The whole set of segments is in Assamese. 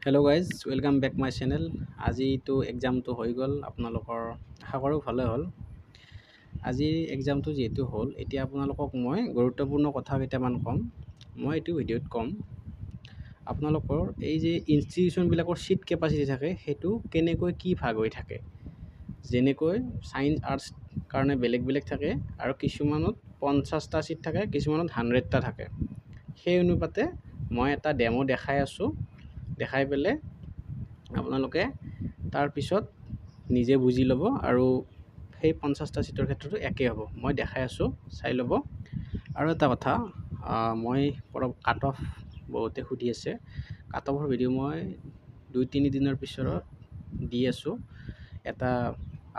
Hello' guys welcome back my channel. আজিতো এক্সামটো হৈ গ'ল, আপোনালোকৰ আশা কৰোঁ ভালে হ'ল। আজিৰ এক্সামটো যিহেতু হ'ল, এতিয়া আপোনালোকক মই গুৰুত্বপূৰ্ণ কথা কেইটামান ক'ম। মই এইটো ভিডিঅ'ত ক'ম আপোনালোকৰ এই যে ইনষ্টিটিউশ্যনবিলাকৰ ছিট কেপাচিটি থাকে, সেইটো কেনেকৈ কি ভাগ হৈ থাকে। যেনেকৈ ছায়েন্স আৰ্টছ কাৰণে বেলেগ বেলেগ থাকে আৰু কিছুমানত 50টা ছিট থাকে, কিছুমানত 100টা থাকে। সেই অনুপাতে মই এটা ডেমো দেখাই আছোঁ, দেখাই পেলাই আপোনালোকে তাৰপিছত নিজে বুজি ল'ব আৰু সেই 50টা ছিটৰ ক্ষেত্ৰতো একেই হ'ব। মই দেখাই আছোঁ, চাই ল'ব। আৰু এটা কথা, মই কাট অফ বহুতে সুধি আছে। কাট অফৰ ভিডিঅ' মই 2-3 দিনৰ পিছত দি আছোঁ। এটা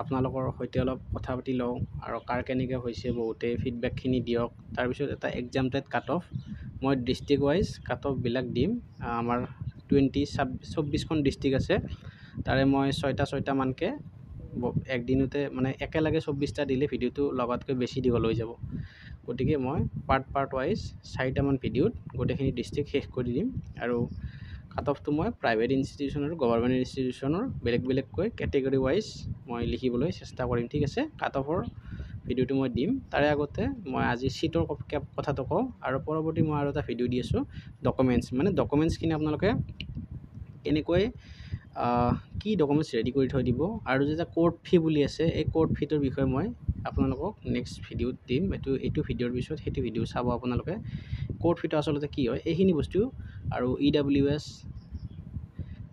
আপোনালোকৰ সৈতে অলপ কথা পাতি লওঁ আৰু কাৰ কেনেকৈ হৈছে বহুতে ফিডবেকখিনি দিয়ক। তাৰপিছত এটা এক্সাম টাইপ কাট অফ মই ডিষ্ট্ৰিক্ট ৱাইজ কাট অফবিলাক দিম। আমাৰ 24খন ডিষ্ট্ৰিক্ট আছে, তাৰে মই 6টামানকৈ একদিনতে মানে একেলগে 24টা দিলে ভিডিঅ'টো লগাতকৈ বেছি দীঘল হৈ যাব। গতিকে মই পাৰ্ট ৱাইজ 4টামান ভিডিঅ'ত গোটেইখিনি ডিষ্ট্ৰিক্ট শেষ কৰি দিম। আৰু কাট অফটো মই প্ৰাইভেট ইনষ্টিটিউশ্যন আৰু গভৰ্ণমেণ্ট ইনষ্টিটিউশ্যনৰ বেলেগ বেলেগকৈ কেটেগৰী ৱাইজ মই লিখিবলৈ চেষ্টা কৰিম। ঠিক আছে, কাট অফৰ ভিডিঅ'টো মই দিম। তাৰে আগতে মই আজি ছিটৰ কথাটো কওঁ আৰু পৰৱৰ্তী মই আৰু এটা ভিডিঅ' দি আছোঁ ডকুমেণ্টছখিনি আপোনালোকে কেনেকৈ কি ডকুমেণ্টছ ৰেডি কৰি থৈ দিব। আৰু যেতিয়া কোৰ্ট ফি বুলি আছে, এই কোৰ্ট ফিটোৰ বিষয়ে মই আপোনালোকক নেক্সট ভিডিঅ'ত দিম। এইটো ভিডিঅ'ৰ পিছত সেইটো ভিডিঅ' চাব আপোনালোকে। কোৰ্ট ফিটো আচলতে কি হয়, এইখিনি বস্তু আৰু EWS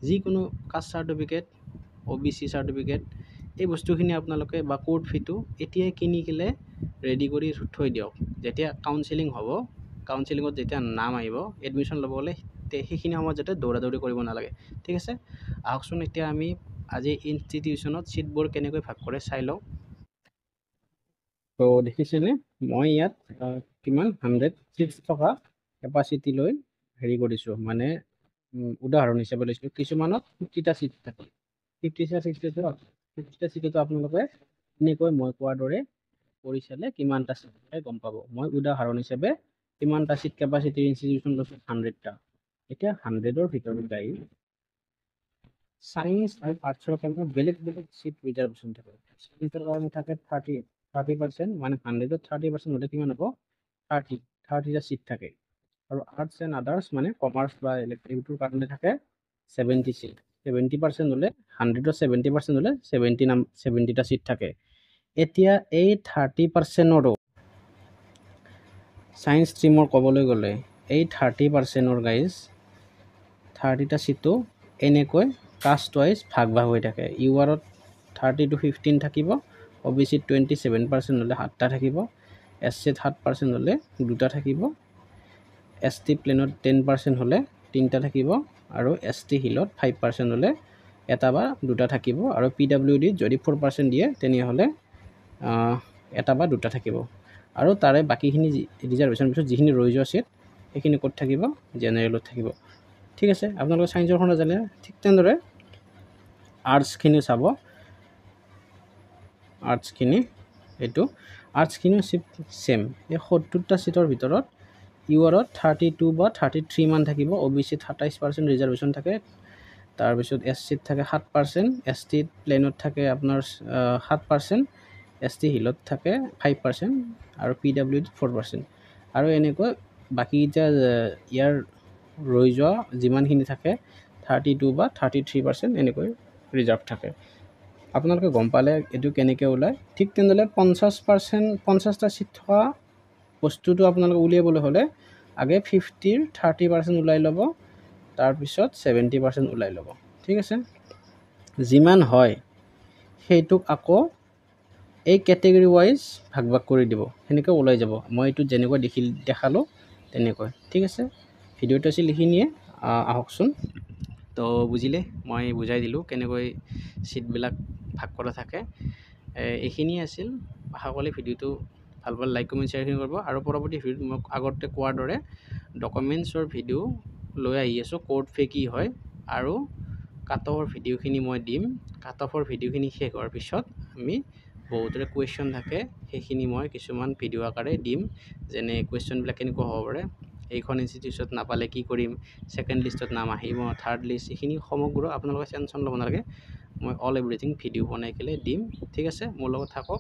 যিকোনো কাষ্ট চাৰ্টিফিকেট, OBC চাৰ্টিফিকেট, এই বস্তুখিনি আপোনালোকে বা কোৰ্ট ফিটো এতিয়াই কিনি কিনে ৰেডি কৰি থৈ দিয়ক। যেতিয়া কাউন্সেলিং হ'ব, কাউন্সেলিঙত যেতিয়া নাম আহিব এডমিশ্যন ল'ব গ'লে, সেইখিনি সময়ত যাতে দৌৰা দৌৰি কৰিব নালাগে। ঠিক আছে, আহকচোন এতিয়া আমি আজি ইনষ্টিটিউশ্যনত ছিটবোৰ কেনেকৈ ভাগ কৰে চাই লওঁ। তো দেখিছেনে, মই ইয়াত কিমান 106 টকা কেপাচিটি লৈ হেৰি কৰিছোঁ, মানে উদাহৰণ হিচাপে লৈছোঁ। কিছুমানত 50টা ছিট থাকে, 50টা ছিটতো আপোনালোকে এনেকৈ মই কোৱাৰ দৰে কৰি চালে কিমানটা ছিট থাকে গম পাব। মই উদাহৰণ হিচাপে কিমানটা ছিট কেপাচিটিৰ ইনষ্টিটিউশ্যন লৈছোঁ, 100টা। এতিয়া 100ৰ ভিতৰত গাই ছায়েন্স আৰু আৰ্টছৰ কাৰণে বেলেগ বেলেগ ছিট ৰিজাৰ্ভেশ্যন থাকে। ছায়েন্সৰ কাৰণে থাকে 30%, মানে 100ত 30% হ'লে কিমান হ'ব, 30টা ছিট থাকে। আৰু আৰ্টছ এণ্ড আদাৰ্ছ মানে কমাৰ্চ বা ইলেক্ট্ৰিকটোৰ কাৰণে থাকে 70 ছিট। 70% হ'লে 100ত 70% হ'লে 70টা ছিট থাকে। এতিয়া এই 30%ৰো ছায়েন্স ষ্ট্ৰীমৰ ক'বলৈ গ'লে এই 30%ৰ গাইজ 30টা ছিটো এনেকৈ কাষ্ট ৱাইজ ভাগ হৈ থাকে। URত 30 to 15 থাকিব, OBCত 27% হ'লে 7টা থাকিব, SCত 7% হ'লে 2টা থাকিব, ST প্লেনত 10% হ'লে 3টা থাকিব, আৰু ST হিলত 5% হ'লে 1টা বা 2টা থাকিব, আৰু PWDত যদি 4% দিয়ে তেনেহ'লে 1টা বা 2টা থাকিব। আৰু তাৰে বাকীখিনি ৰিজাৰ্ভেশ্যনৰ পিছত যিখিনি ৰৈ যোৱা ছিট সেইখিনি ক'ত থাকিব, জেনেৰেলত থাকিব। ঠিক আছে, আপোনালোকে ছায়েন্সৰখন নাজানে, ঠিক তেনেদৰে আৰ্টছখিনি চাব। আৰ্টছখিনিও ছেম। এই 70টা ছিটৰ ভিতৰত URত 32 বা 33 মান থাকিব, OBCত 27% ৰিজাৰ্ভেশ্যন থাকে, তাৰপিছত SCত থাকে 7%, ST প্লেনত থাকে আপোনাৰ 7%, ST হিলত থাকে 5%, আৰু PWDত 4%। আৰু এনেকৈ বাকীকেইটা ইয়াৰ ৰৈ যোৱা যিমানখিনি থাকে 32 বা 33% এনেকৈ ৰিজাৰ্ভ থাকে। আপোনালোকে গম পালে এইটো কেনেকৈ ওলায়। ঠিক তেনেদৰে 50টা ছিট থকা বস্তুটো আপোনালোকে উলিয়াবলৈ হ'লে আগে 50ৰ 30% ওলাই ল'ব, তাৰপিছত 70% ওলাই ল'ব। ঠিক আছে, যিমান হয় সেইটোক আকৌ এই কেটেগৰী ৱাইজ ভাগ কৰি দিব, সেনেকৈ ওলাই যাব। মই এইটো যেনেকৈ দেখালোঁ তেনেকৈ। ঠিক আছে, ভিডিঅ'টো আছিল এইখিনিয়ে। আহকচোন। তো বুজিলে, মই বুজাই দিলোঁ কেনেকৈ ছিটবিলাক ভাগ কৰা থাকে। এইখিনিয়ে আছিল। আশা কৰি ভিডিঅ'টো ভাল পালে লাইক কমেণ্ট শ্বেয়াৰখিনি কৰিব। আৰু পৰৱৰ্তী ভিডিঅ'ত মই আগতে কোৱাৰ দৰে ডকুমেণ্টছৰ ভিডিঅ' লৈ আহি আছোঁ, কোৰ্ট ফি কি হয়, আৰু কাট অফৰ ভিডিঅ'খিনি মই দিম। কাট অফৰ ভিডিঅ'খিনি শেষ হোৱাৰ পিছত আমি বহুতৰে কুৱেশ্যন থাকে, সেইখিনি মই কিছুমান ভিডিঅ' আকাৰে দিম, যেনে কুৱেশ্যনবিলাক কেনেকুৱা হ'ব পাৰে, এইখন ইনষ্টিটিউচনত নাপালে কি কৰিম, ছেকেণ্ড লিষ্টত নাম আহিব, থাৰ্ড লিষ্ট, এইখিনি সমগ্ৰ আপোনালোকে টেনশ্যন ল'ব নালাগে। মই অল এভৰিথিং ভিডিঅ' বনাই পেলাই দিম, ঠিক আছে। মোৰ লগত থাকক।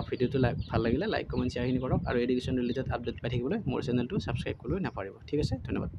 ভিডিঅ'টো ভাল লাগিলে লাইক কমেণ্ট শ্বেয়াৰখিনি কৰক আৰু এডুকেশ্যন ৰিলেটেড আপডেট পাই থাকিবলৈ মোৰ চেনেলটো ছাবস্ক্ৰাইব কৰিবলৈ নাপাহৰিব, ঠিক আছে। ধন্যবাদ।